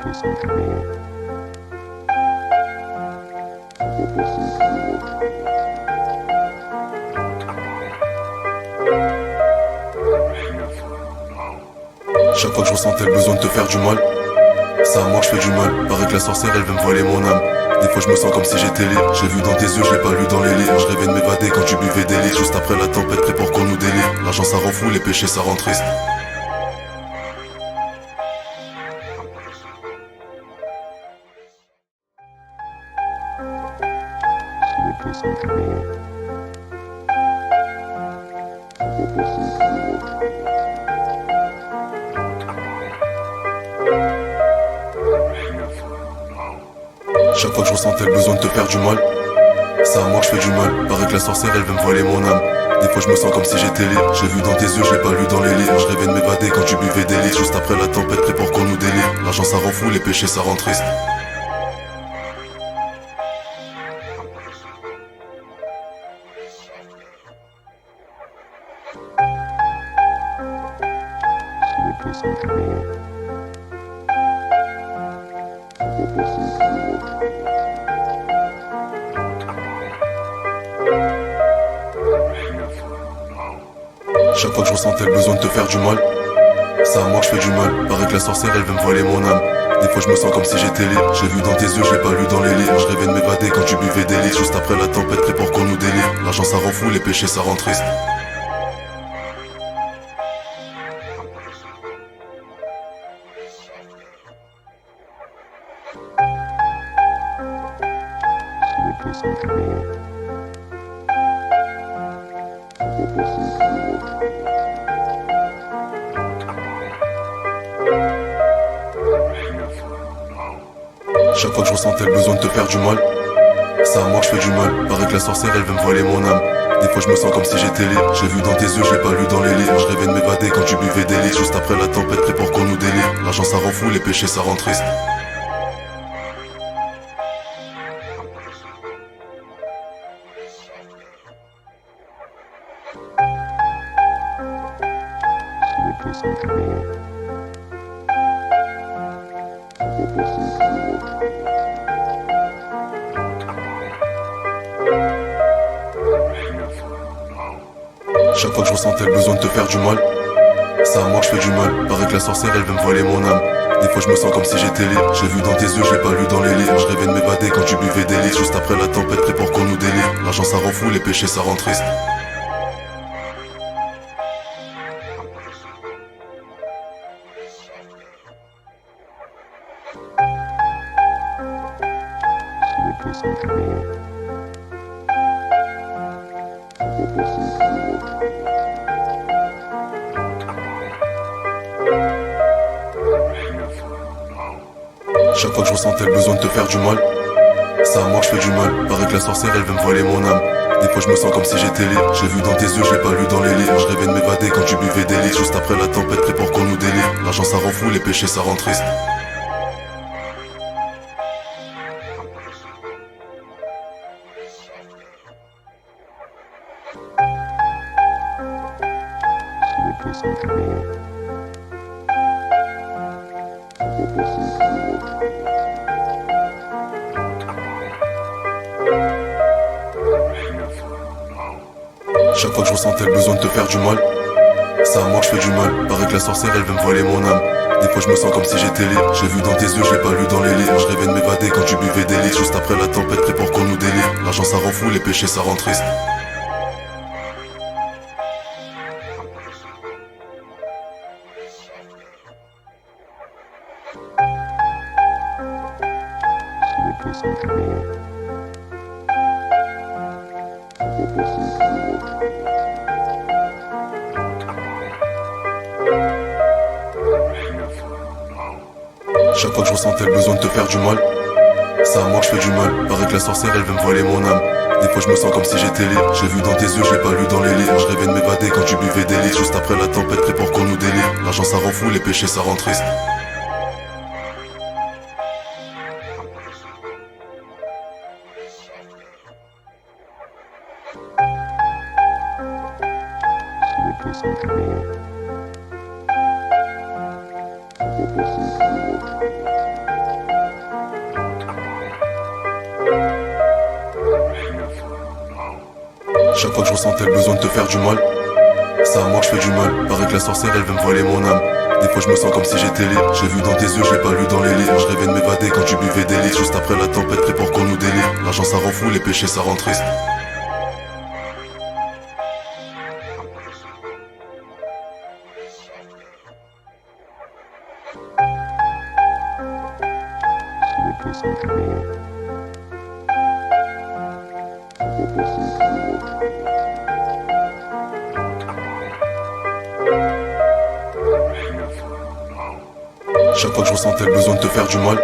Chaque fois que je ressentais le besoin de te faire du mal, c'est à moi que je fais du mal. Paraît que la sorcière elle veut me voler mon âme. Des fois je me sens comme si j'étais libre. J'ai vu dans tes yeux, je l'ai pas lu dans les livres. Je rêvais de m'évader quand tu buvais des litres. Juste après la tempête, prêt pour qu'on nous délivre. L'argent ça rend fou, les péchés ça rend triste. Chaque fois que je ressentais le besoin de te faire du mal, c'est à moi que je fais du mal. Paraît que la sorcière elle veut me voler mon âme. Des fois je me sens comme si j'étais libre. J'ai vu dans tes yeux, je l'ai pas lu dans les livres. Je rêvais de m'évader quand tu buvais des litres. Juste après la tempête, prêt pour qu'on nous délivre. L'argent ça rend fou, les péchés ça rend triste. Chaque fois que je ressentais le besoin de te faire du mal, c'est à moi que je fais du mal. Paraît que la sorcière elle veut me voler mon âme. Des fois je me sens comme si j'étais libre. J'ai vu dans tes yeux, je l'ai pas lu dans les livres. Je rêvais de m'évader quand tu buvais des litres. Juste après la tempête, prêt pour qu'on nous délivre. L'argent ça rend fou, les péchés ça rend triste. Chaque fois que je ressentais le besoin de te faire du mal, c'est à moi que je fais du mal. Paraît que la sorcière elle veut me voler mon âme. Des fois je me sens comme si j'étais libre. J'ai vu dans tes yeux, je l'ai pas lu dans les livres. Je rêvais de m'évader quand tu buvais des litres. Juste après la tempête, prêt pour qu'on nous délivre. L'argent ça rend fou, les péchés ça rend triste. Chaque fois que je ressentais le besoin de te faire du mal, c'est à moi que je fais du mal. Paraît que la sorcière elle veut me voler mon âme. Des fois je me sens comme si j'étais libre. J'ai vu dans tes yeux, je l'ai pas lu dans les livres. Je rêvais de m'évader quand tu buvais des litres. Juste après la tempête, prêt pour qu'on nous délivre. L'argent ça rend fou, les péchés ça rend triste. Chaque fois que je ressentais le besoin de te faire du mal, c'est à moi que je fais du mal. Paraît que la sorcière elle veut me voler mon âme. Des fois je me sens comme si j'étais libre. J'ai vu dans tes yeux, je l'ai pas lu dans les livres. Je rêvais de m'évader quand tu buvais des litres. Juste après la tempête, prêt pour qu'on nous délivre. L'argent ça rend fou, les péchés ça rend triste. Chaque fois que je ressentais le besoin de te faire du mal, c'est à moi que je fais du mal. Paraît que la sorcière elle veut me voler mon âme. Des fois je me sens comme si j'étais libre. J'ai vu dans tes yeux, je l'ai pas lu dans les livres. Je rêvais de m'évader quand tu buvais des litres. Juste après la tempête, prêt pour qu'on nous délivre. L'argent ça rend fou, les péchés ça rend triste. Chaque fois que je ressentais le besoin de te faire du mal, c'est à moi que je fais du mal. Paraît que la sorcière elle veut me voler mon âme. Des fois je me sens comme si j'étais libre. J'ai vu dans tes yeux, je l'ai pas lu dans les livres. Je rêvais de m'évader quand tu buvais des litres. Juste après la tempête, prêt pour qu'on nous délivre. L'argent ça rend fou, les péchés ça rend triste. fois que je ressentais le besoin de te faire du mal, c'est à moi que je fais du mal. Paraît que la sorcière elle veut me voler mon âme. Des fois je me sens comme si j'étais libre. J'ai vu dans tes yeux, j'ai pas lu dans les livres. Je rêvais de m'évader quand tu buvais des litres. Juste après la tempête, prêt pour qu'on nous délivre. L'argent ça rend fou, les péchés ça rend triste. Chaque fois que je ressentais le besoin de te faire du mal,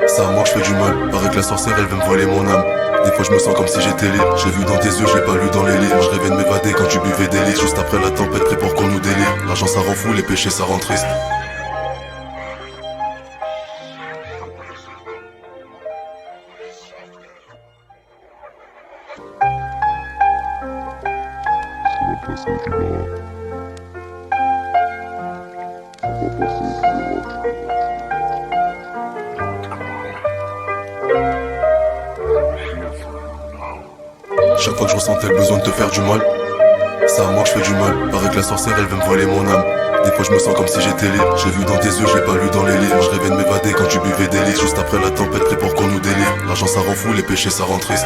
c'est à moi que je fais du mal. Paraît que la sorcière elle veut me voler mon âme. Des fois je me sens comme si j'étais libre. J'ai vu dans tes yeux, j'ai pas lu dans les livres. Je rêvais de m'évader quand tu buvais des litres. Juste après la tempête, prêt pour qu'on nous délivre. L'argent ça rend fou, les péchés ça rend triste. Chaque fois que je ressentais le besoin de te faire du mal, c'est à moi que je fais du mal. Paraît que la sorcière elle veut me voler mon âme. Des fois je me sens comme si j'étais libre. J'ai vu dans tes yeux, j'ai pas lu dans les livres. Je rêvais de m'évader quand tu buvais des litres. Juste après la tempête, prêt pour qu'on nous délivre. L'argent ça rend fou, les péchés ça rend triste.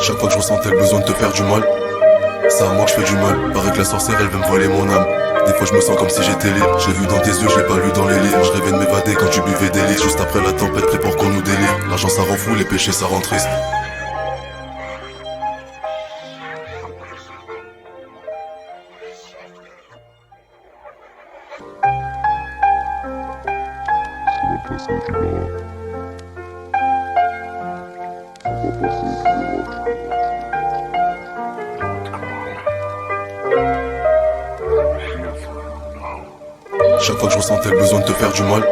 Chaque fois que je ressentais le besoin de te faire du mal, c'est à moi que je fais du mal. Paraît que la sorcière elle veut me voler mon âme. Des fois je me sens comme si j'étais libre. J'ai vu dans tes yeux, j'ai pas lu dans les livres. Je rêvais de m'évader quand tu buvais des litres. Juste après la tempête, prêt pour qu'on nous délivre. L'argent ça rend fou, les péchés ça rend triste. Chaque fois que je ressentais le besoin de te faire du mal,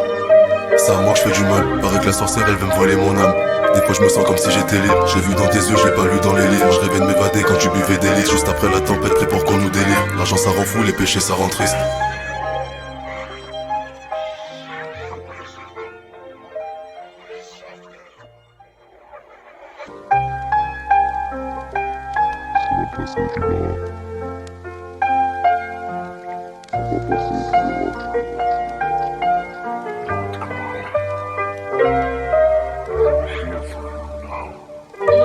c'est à moi que je fais du mal. Paraît que la sorcière elle veut me voler mon âme. Des fois je me sens comme si j'étais libre. J'ai vu dans tes yeux, j'ai pas lu dans les livres. Je rêvais de m'évader quand tu buvais des litres. Juste après la tempête, prêt pour qu'on nous délivre. L'argent ça rend fou, les péchés ça rend triste.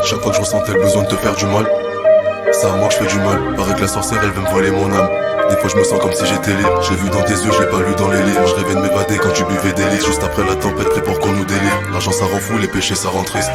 Chaque fois que je ressentais le besoin de te faire du mal, c'est à moi que je fais du mal. Paraît que la sorcière elle veut me voler mon âme. Des fois je me sens comme si j'étais libre. J'ai vu dans tes yeux, j'ai pas lu dans les livres. Je rêvais de m'évader quand tu buvais des litres. Juste après la tempête, prêt pour qu'on nous délivre. L'argent ça rend fou, les péchés ça rend triste.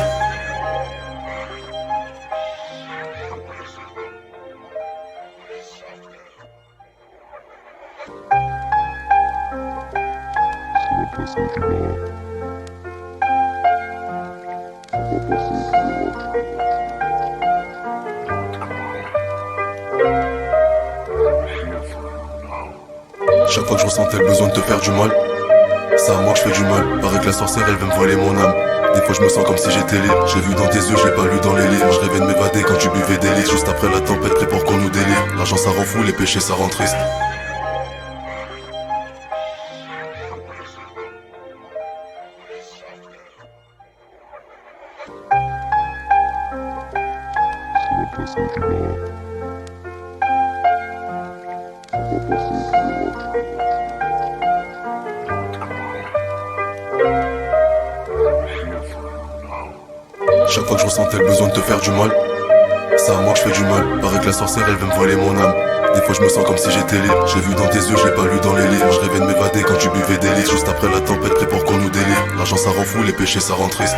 Chaque fois que je ressentais le besoin de te faire du mal, c'est à moi que je fais du mal. Paraît que la sorcière elle veut me voler mon âme. Des fois je me sens comme si j'étais libre. J'ai vu dans tes yeux, j'ai pas lu dans les livres. Je rêvais de m'évader quand tu buvais des litres. Juste après la tempête, prêt pour qu'on nous délivre. L'argent ça rend fou, les péchés ça rend triste. Chaque fois que je ressentais le besoin de te faire du mal, c'est à moi que je fais du mal. Paraît que la sorcière elle veut me voler mon âme. Des fois je me sens comme si j'étais libre. J'ai vu dans tes yeux, j'ai pas lu dans les livres. Je rêvais de m'évader quand tu buvais des litres. Juste après la tempête, prêt pour qu'on nous délivre. L'argent ça rend fou, les péchés ça rend triste.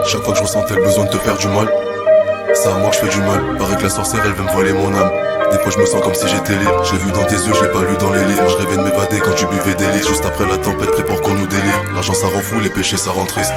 Chaque fois que je ressentais le besoin de te faire du mal, C'est à moi que je fais du mal. Paraît que la sorcière elle veut me voler mon âme. Des fois je me sens comme si j'étais libre. J'ai vu dans tes yeux, je l'ai pas lu dans les livres. Je rêvais de m'évader quand tu buvais des litres. Juste après la tempête, prêt pour qu'on nous délire. L'argent ça rend fou, les péchés ça rend triste.